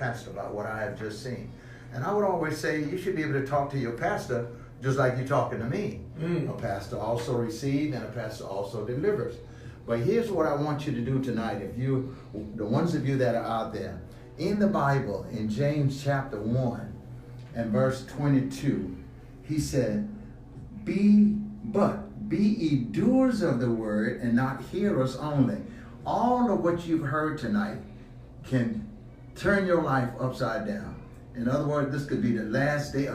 pastor about what I have just seen. And I would always say you should be able to talk to your pastor just like you're talking to me. A pastor also receives and a pastor also delivers. But here's what I want you to do tonight. If you, the ones of you that are out there, in the Bible, in James chapter 1 and verse 22, he said, be ye doers of the word and not hearers only. All of what you've heard tonight can turn your life upside down. In other words, this could be the last day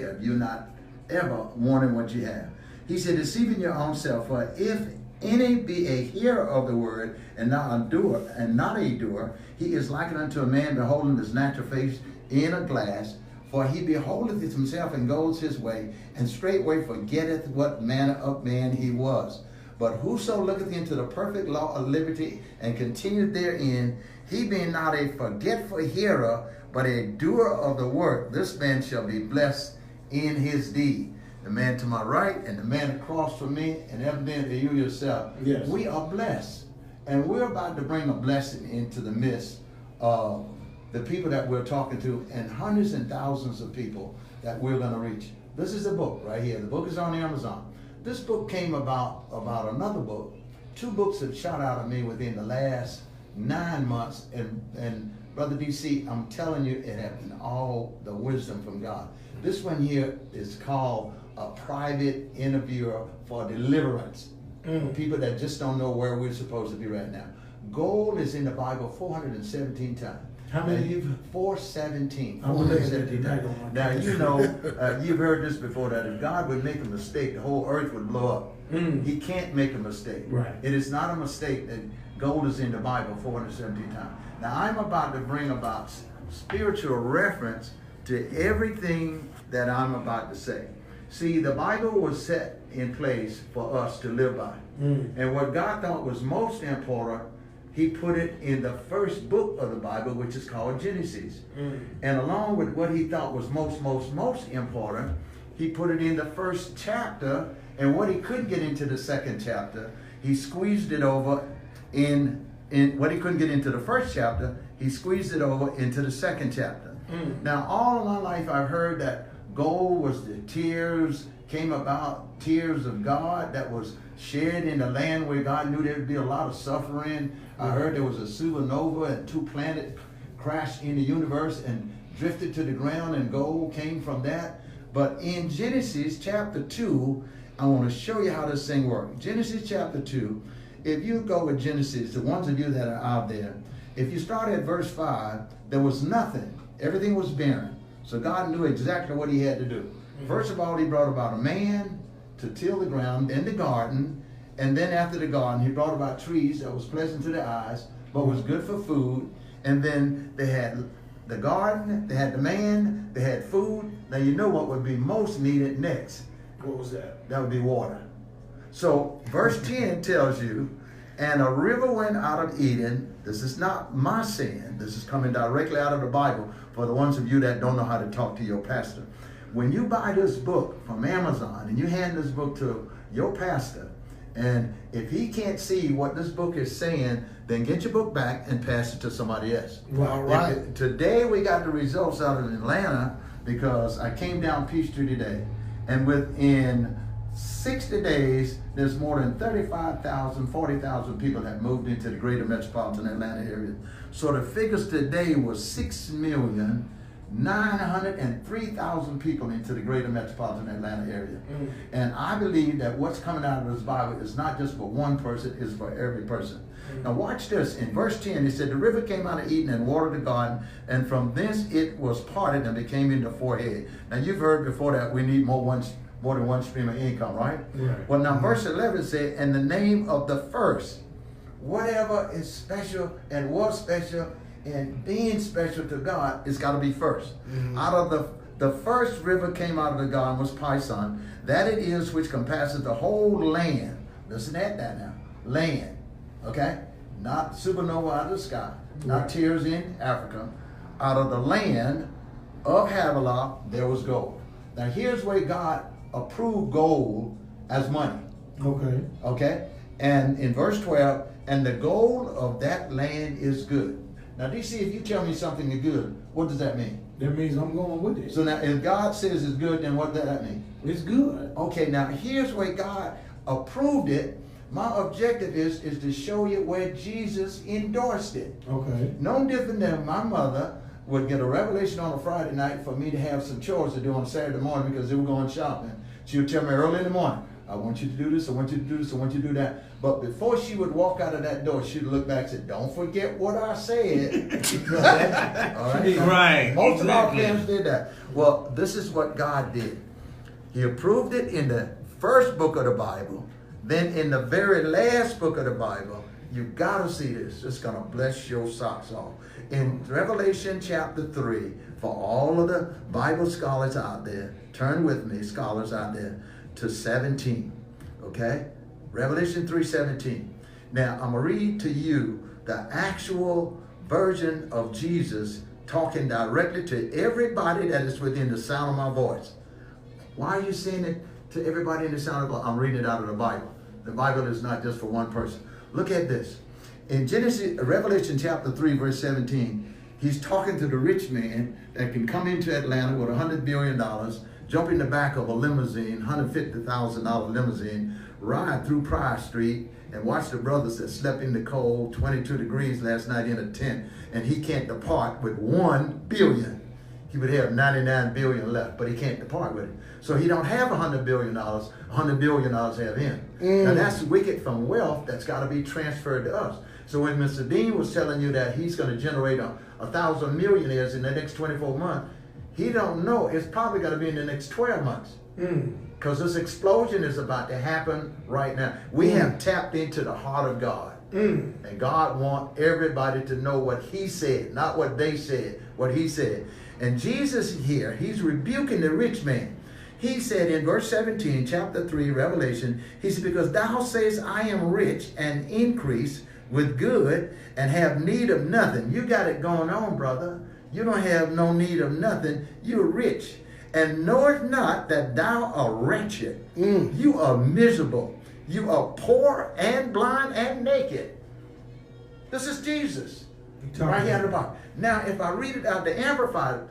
of you not ever wanting what you have. He said, deceiving your own self, for if any be a hearer of the word and not a doer, he is likened unto a man beholding his natural face in a glass. For he beholdeth himself and goes his way, and straightway forgetteth what manner of man he was. But whoso looketh into the perfect law of liberty and continueth therein, he being not a forgetful hearer, but a doer of the work, this man shall be blessed in his deed. The man to my right and the man across from me, and evidently you yourself. Yes. We are blessed. And we're about to bring a blessing into the midst of the people that we're talking to, and hundreds and thousands of people that we're going to reach. This is a book right here. The book is on Amazon. This book came about another book. 2 books have shot out of me within the last 9 months. And Brother DC, I'm telling you, it has been all the wisdom from God. This one here is called A Private Interviewer for Deliverance. For people that just don't know where we're supposed to be right now. Gold is in the Bible 417 times. How many? 417. I want to say Now, you know, you've heard this before, that if God would make a mistake, the whole earth would blow up. He can't make a mistake. Right. It is not a mistake that gold is in the Bible 417 times. Now, I'm about to bring about spiritual reference to everything that I'm about to say. See, the Bible was set in place for us to live by. And what God thought was most important, he put it in the first book of the Bible, which is called Genesis. And along with what he thought was most important, he put it in the first chapter. And what he couldn't get into the second chapter, he squeezed it over in what he couldn't get into the first chapter, he squeezed it over into the second chapter. Now, all of my life, I've heard that gold was the tears of God that was shed in the land where God knew there'd be a lot of suffering. I heard there was a supernova and 2 planets crashed in the universe and drifted to the ground, and gold came from that. But in Genesis chapter 2, I want to show you how this thing works. Genesis chapter 2, if you go with Genesis, the ones of you that are out there, if you start at verse 5, there was nothing. Everything was barren. So God knew exactly what he had to do. First of all, he brought about a man to till the ground, then the garden, and then after the garden, he brought about trees that was pleasant to the eyes, but was good for food. And then they had the garden, they had the man, they had food. Now you know what would be most needed next. What was that? That would be water. So verse 10 tells you, and a river went out of Eden. This is not my saying. This is coming directly out of the Bible for the ones of you that don't know how to talk to your pastor. When you buy this book from Amazon and you hand this book to your pastor, and if he can't see what this book is saying, then get your book back and pass it to somebody else. All right. Today we got the results out of Atlanta because I came down Peachtree today, and within 60 days, there's more than 35,000, 40,000 people that moved into the greater metropolitan Atlanta area. So the figures today was 6,903,000 people into the greater metropolitan Atlanta area. And I believe that what's coming out of this Bible is not just for one person, it's for every person. Now watch this. In verse 10, it said, the river came out of Eden and watered the garden, and from thence it was parted and became into 4 heads. Now you've heard before that we need more than one stream of income, right? Well, now verse 11 said, and the name of the first, whatever is special and was special and being special to God, it's got to be first. Out of the first river came out of the garden was Pison, that it is which compasses the whole land. Listen at that now. Land. Okay? Not supernova out of the sky. Not tears in Africa. Out of the land of Havilah, there was gold. Now here's where God approved gold as money. Okay? And in verse 12, and the gold of that land is good. Now, DC, if you tell me something is good, what does that mean? That means I'm going with it. So now, if God says it's good, then what does that mean? It's good. Okay, now here's where God approved it. My objective is to show you where Jesus endorsed it. Okay. No different than my mother would get a revelation on a Friday night for me to have some chores to do on Saturday morning because they were going shopping. She would tell me early in the morning, I want you to do this, I want you to do this, I want you to do that. But before she would walk out of that door, she'd look back and say, don't forget what I said. All right? Right. Most of our parents did that. Well, this is what God did. He approved it in the first book of the Bible. Then in the very last book of the Bible, you got to see this. It's going to bless your socks off. In Revelation chapter 3, for all of the Bible scholars out there, turn with me, scholars out there, to 17. Okay? Revelation 3:17. Now, I'm going to read to you the actual version of Jesus talking directly to everybody that is within the sound of my voice. Why are you saying it to everybody in the sound of my voice? I'm reading it out of the Bible. The Bible is not just for one person. Look at this. In Revelation chapter 3, verse 17, he's talking to the rich man that can come into Atlanta with $100 billion, jump in the back of a limousine, $150,000 limousine, ride through Prior Street, and watch the brothers that slept in the cold, 22 degrees last night in a tent, and he can't depart with $1 billion. He would have 99 billion left, but he can't depart with it. So he don't have $100 billion. $100 billion have him. Now that's wicked from wealth that's got to be transferred to us. So when Mr. Dean was telling you that he's going to generate 1,000 millionaires in the next 24 months, he don't know. It's probably going to be in the next 12 months. Because this explosion is about to happen right now. We have tapped into the heart of God. And God wants everybody to know what he said, not what they said, what he said. And Jesus here, he's rebuking the rich man. He said in verse 17, chapter 3, Revelation, he said, because thou sayest, I am rich and increase with good and have need of nothing. You got it going on, brother. You don't have no need of nothing. You're rich. And knowest not that thou art wretched. You are miserable. You are poor and blind and naked. This is Jesus. Right here at the bottom. Now, if I read it out the Amplified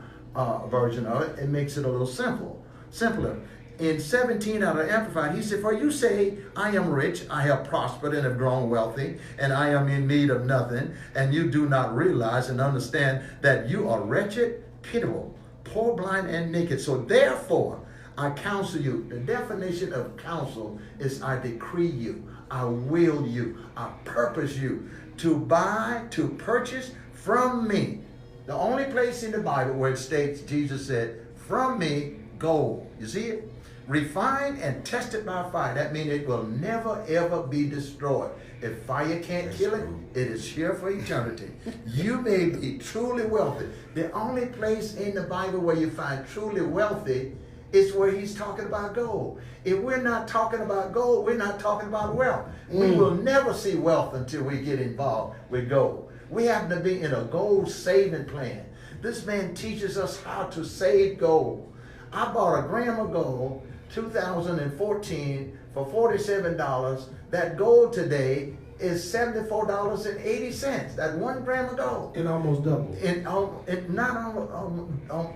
version of it, it makes it a little simpler. In 17 out of Amplified, he said, for you say, I am rich, I have prospered and have grown wealthy, and I am in need of nothing, and you do not realize and understand that you are wretched, pitiable, poor, blind, and naked. So therefore, I counsel you. The definition of counsel is I decree you, I will you, I purpose you to buy, to purchase from me. The only place in the Bible where it states, Jesus said, from me, gold. You see it? Refined and tested by fire. That means it will never, ever be destroyed. If fire can't kill it, it is here for eternity. You may be truly wealthy. The only place in the Bible where you find truly wealthy is where he's talking about gold. If we're not talking about gold, we're not talking about wealth. We will never see wealth until we get involved with gold. We happen to be in a gold saving plan. This man teaches us how to save gold. I bought a gram of gold 2014 for $47. That gold today is $74.80. That 1 gram of gold. It almost doubled.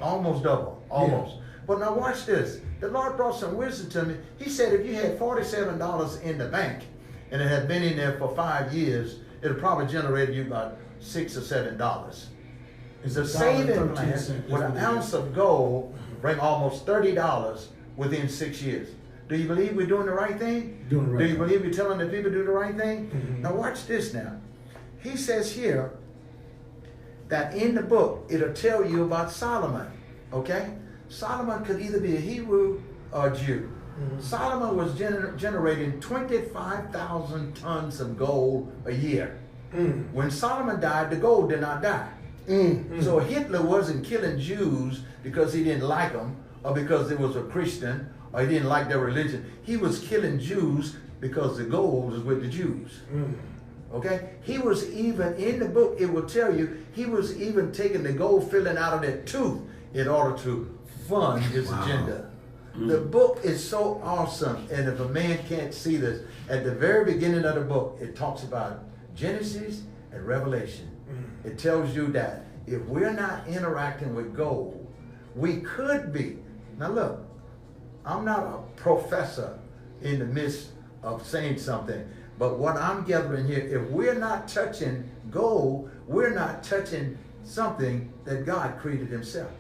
Almost double. Almost. Yeah. But now watch this. The Lord brought some wisdom to me. He said if you had $47 in the bank and it had been in there for 5 years, it'll probably generate you about $6 or $7. It's a saving plan with an ounce of gold bring almost $30 within 6 years. Do you believe we're doing the right thing? Doing the right thing. Do you believe we're telling the people to do the right thing? Now watch this now. He says here that in the book, it'll tell you about Solomon, okay? Solomon could either be a Hebrew or a Jew. Solomon was generating 25,000 tons of gold a year. When Solomon died, the gold did not die. So Hitler wasn't killing Jews because he didn't like them or because he was a Christian or he didn't like their religion. He was killing Jews because the gold was with the Jews. Okay? He was even, in the book, it will tell you, he was even taking the gold filling out of their tooth in order to fund his agenda. The book is so awesome, and if a man can't see this, at the very beginning of the book, it talks about Genesis and Revelation. it tells you that if we're not interacting with gold, we could be. Now look, I'm not a professor in the midst of saying something, but what I'm gathering here, if we're not touching gold, we're not touching something that God created himself.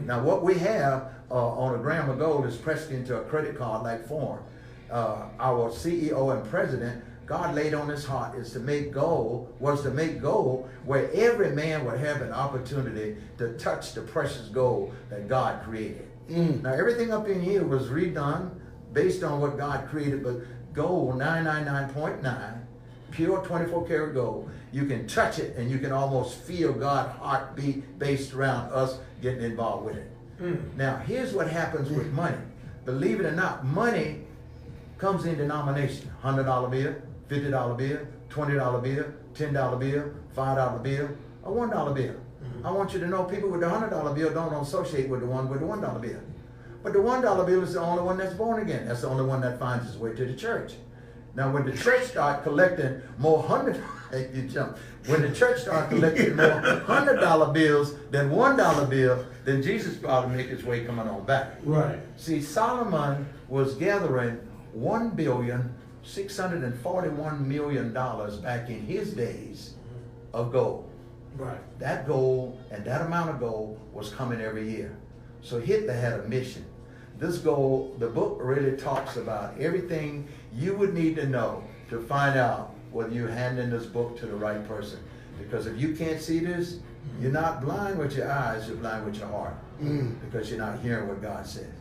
Now what we have on a gram of gold is pressed into a credit card like form. Our CEO and president, God laid on his heart was to make gold where every man would have an opportunity to touch the precious gold that God created. Now everything up in here was redone based on what God created, but gold 999.9, pure 24 karat gold, you can touch it and you can almost feel God's heartbeat based around us getting involved with it. Now here's what happens with money. Believe it or not, money comes in denomination. $100 bill, $50 bill, $20 bill, $10 bill, $5 bill, a $1 bill. I want you to know people with the $100 bill don't associate with the one with the $1 bill. But the $1 bill is the only one that's born again. That's the only one that finds its way to the church. Now when the church starts collecting more when the church starts collecting more $100 bills than $1 bill, then Jesus probably make his way coming on back. Right. See, Solomon was gathering $1,641,000,000 back in his days of gold. Right. That gold and that amount of gold was coming every year. So Hitler had a mission. This gold, the book really talks about everything you would need to know to find out whether you're handing this book to the right person. Because if you can't see this, you're not blind with your eyes, you're blind with your heart. Because you're not hearing what God says.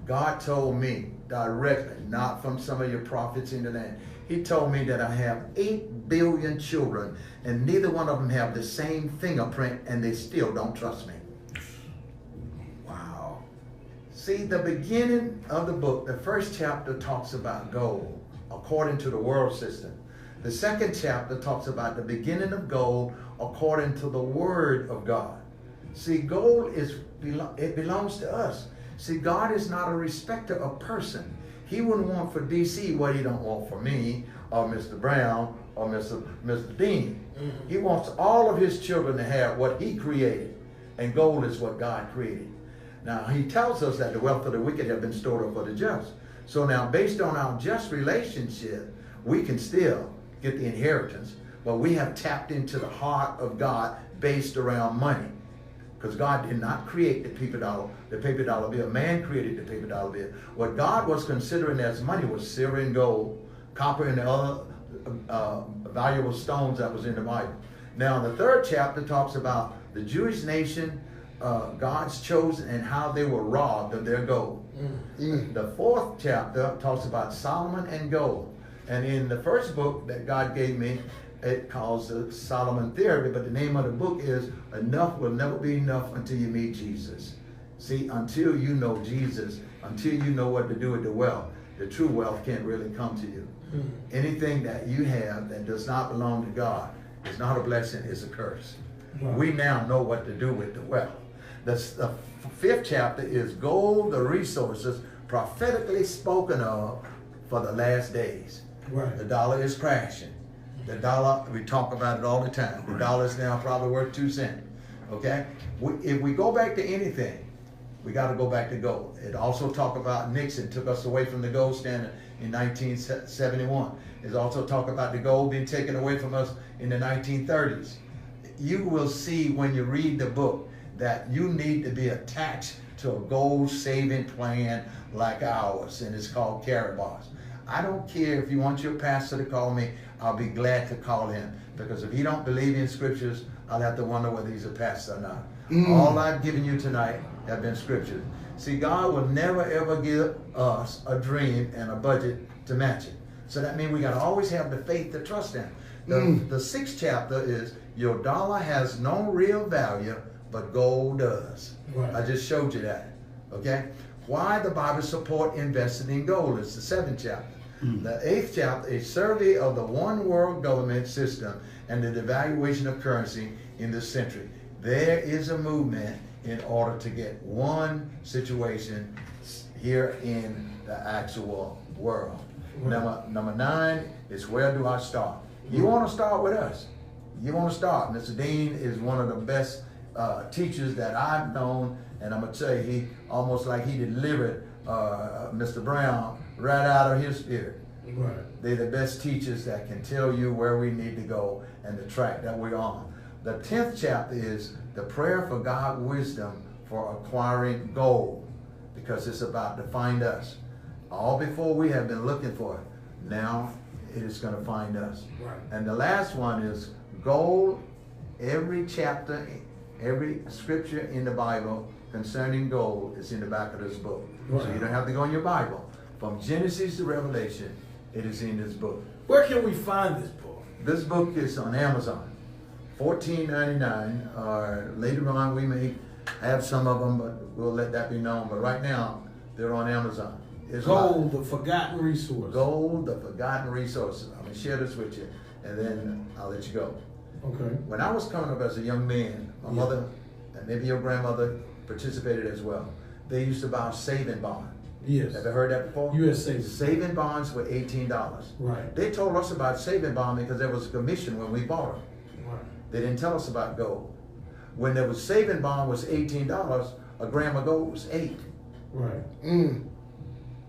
God told me directly, not from some of your prophets in the land. He told me that I have 8 billion children and neither one of them have the same fingerprint and they still don't trust me. Wow. See, the beginning of the book, the first chapter talks about gold according to the world system. The second chapter talks about the beginning of gold according to the word of God. See, gold it belongs to us. See, God is not a respecter of person. He wouldn't want for DC what he don't want for me or Mr. Brown or Mr. Dean. He wants all of his children to have what he created. And gold is what God created. Now, he tells us that the wealth of the wicked have been stored up for the just. So now, based on our just relationship, we can still get the inheritance, but we have tapped into the heart of God based around money. Because God did not create the paper dollar bill. Man created the paper dollar bill. What God was considering as money was silver and gold, copper and the other valuable stones that was in the Bible. Now, the third chapter talks about the Jewish nation, God's chosen, and how they were robbed of their gold. The fourth chapter talks about Solomon and gold. And in the first book that God gave me, it calls the Solomon Theory, but the name of the book is Enough Will Never Be Enough Until You Meet Jesus. See, until you know Jesus, until you know what to do with the wealth, the true wealth can't really come to you. Anything that you have that does not belong to God is not a blessing, it's a curse. We now know what to do with the wealth. The fifth chapter is gold, the resources prophetically spoken of for the last days. The dollar is crashing. The dollar, we talk about it all the time. The dollar is now probably worth 2 cents. Okay? If we go back to anything, we got to go back to gold. It also talk about Nixon took us away from the gold standard in 1971. It also talk about the gold being taken away from us in the 1930s. You will see when you read the book that you need to be attached to a gold saving plan like ours, and it's called Karatbars. I don't care if you want your pastor to call me, I'll be glad to call him. Because if he don't believe in scriptures, I'll have to wonder whether he's a pastor or not. All I've given you tonight have been scriptures. See, God will never ever give us a dream and a budget to match it. So that means we got to always have the faith to trust him. The sixth chapter is your dollar has no real value, but gold does. I just showed you that. Okay? Why the Bible support investing in gold. It's the 7th chapter. The 8th chapter is survey of the one world government system and the devaluation of currency in this century. There is a movement in order to get one situation here in the actual world. Number 9 is where do I start? You want to start with us. you want to start. Mr. Dean is one of the best teachers that I've known, and I'm gonna tell you, he almost like he delivered Mr. Brown right out of his spirit. Right. They're the best teachers that can tell you where we need to go and the track that we're on. The 10th chapter is the prayer for God wisdom for acquiring gold, because it's about to find us. All before we have been looking for it, now it is going to find us. Right. And the last one is gold. Every chapter, every scripture in the Bible concerning gold is in the back of this book. Right. So you don't have to go in your Bible. From Genesis to Revelation, it is in this book. Where can we find this book? This book is on Amazon, $14.99. Later on, we may have some of them, but we'll let that be known. But right now, they're on Amazon. It's Gold, the forgotten resource. Gold, the forgotten resources. I'm gonna share this with you, and then I'll let you go. Okay. When I was coming up as a young man, my mother and maybe your grandmother participated as well. They used to buy a saving bond. Yes. Ever heard that before? U.S. savings. Saving bonds were $18. Right. They told us about saving bond because there was a commission when we bought them. Right. They didn't tell us about gold. When there was saving bond was $18, a gram of gold was $8. Right. Mm.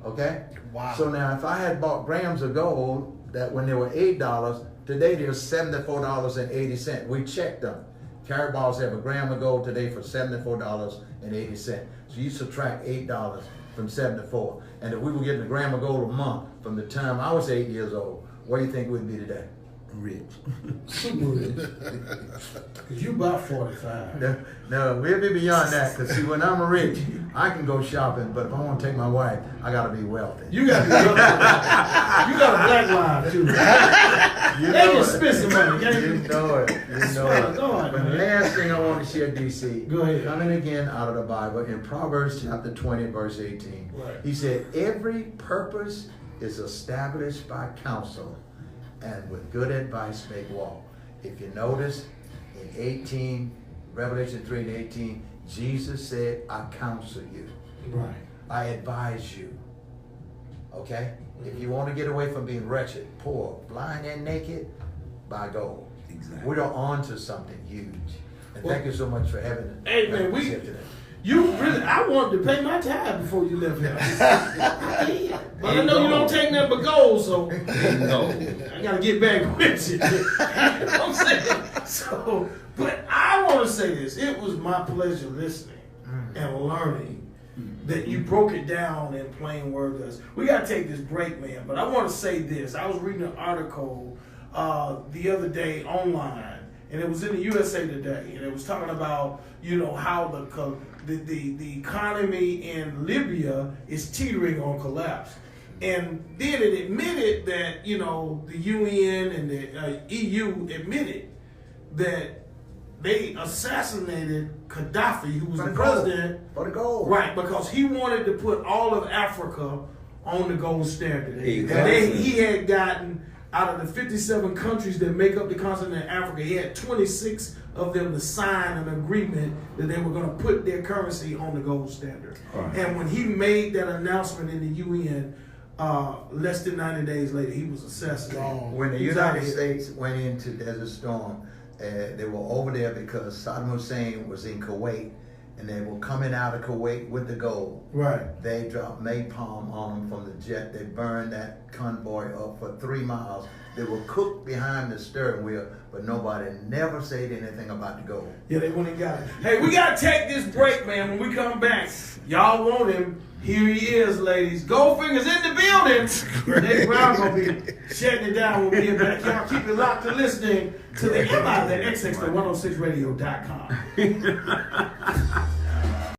Okay? Wow. So now if I had bought grams of gold that when they were $8, today they're $74.80. We checked them. Karatbars have a gram of gold today for $74.80. So you subtract $8 from 74. And if we were getting a gram of gold a month from the time I was 8 years old, what do you think we'd be today? Rich. Super rich. Because you about 45. No, we'll be beyond that. Because see, when I'm rich, I can go shopping. But if I want to take my wife, I got to be wealthy. You got to You got a black line too. They can spend some money. You know it. You know it. God, But the man. last thing I want to share, DC, Go ahead. coming again out of the Bible in Proverbs chapter 20, verse 18. Right. He said, every purpose is established by counsel, and with good advice make walk. If you notice, in 18, Revelation 3 and 18, Jesus said, I counsel you. Right. I advise you. Okay? If you want to get away from being wretched, poor, blind, and naked, buy gold. Exactly. We're on to something huge. And thank you so much for having it. Hey, man, I wanted to pay my tithe before you left here. But I know you don't take nothing but gold, so No. I gotta get back with you. You know what I'm saying? So, but I want to say this. It was my pleasure listening and learning that you broke it down in plain words. We got to take this break, man. But I want to say this. I was reading an article the other day online, and it was in the USA Today, and it was talking about, you know, how the economy in Libya is teetering on collapse. And then it admitted that, you know, the UN and the EU admitted that they assassinated Gaddafi, who was the president. For the gold. Right, because he wanted to put all of Africa on the gold standard. Exactly. And he had gotten, out of the 57 countries that make up the continent of Africa, he had 26 of them to sign an agreement that they were going to put their currency on the gold standard. Right. And when he made that announcement in the UN, less than 90 days later, he was assassinated. When the He's out United of here. States went into Desert Storm, they were over there because Saddam Hussein was in Kuwait, and they were coming out of Kuwait with the gold. Right. They dropped napalm on them from the jet. They burned that convoy up for 3 miles. They were cooked behind the steering wheel, but nobody never said anything about the gold. Yeah, they went and got it. Hey, we got to take this break, man. When we come back, y'all want him. Here he is, ladies. Goldfinger's in the building. Dave Brown going to be shutting it down when we get back. Y'all keep it locked to listening to the MI, the XX, the 106radio.com.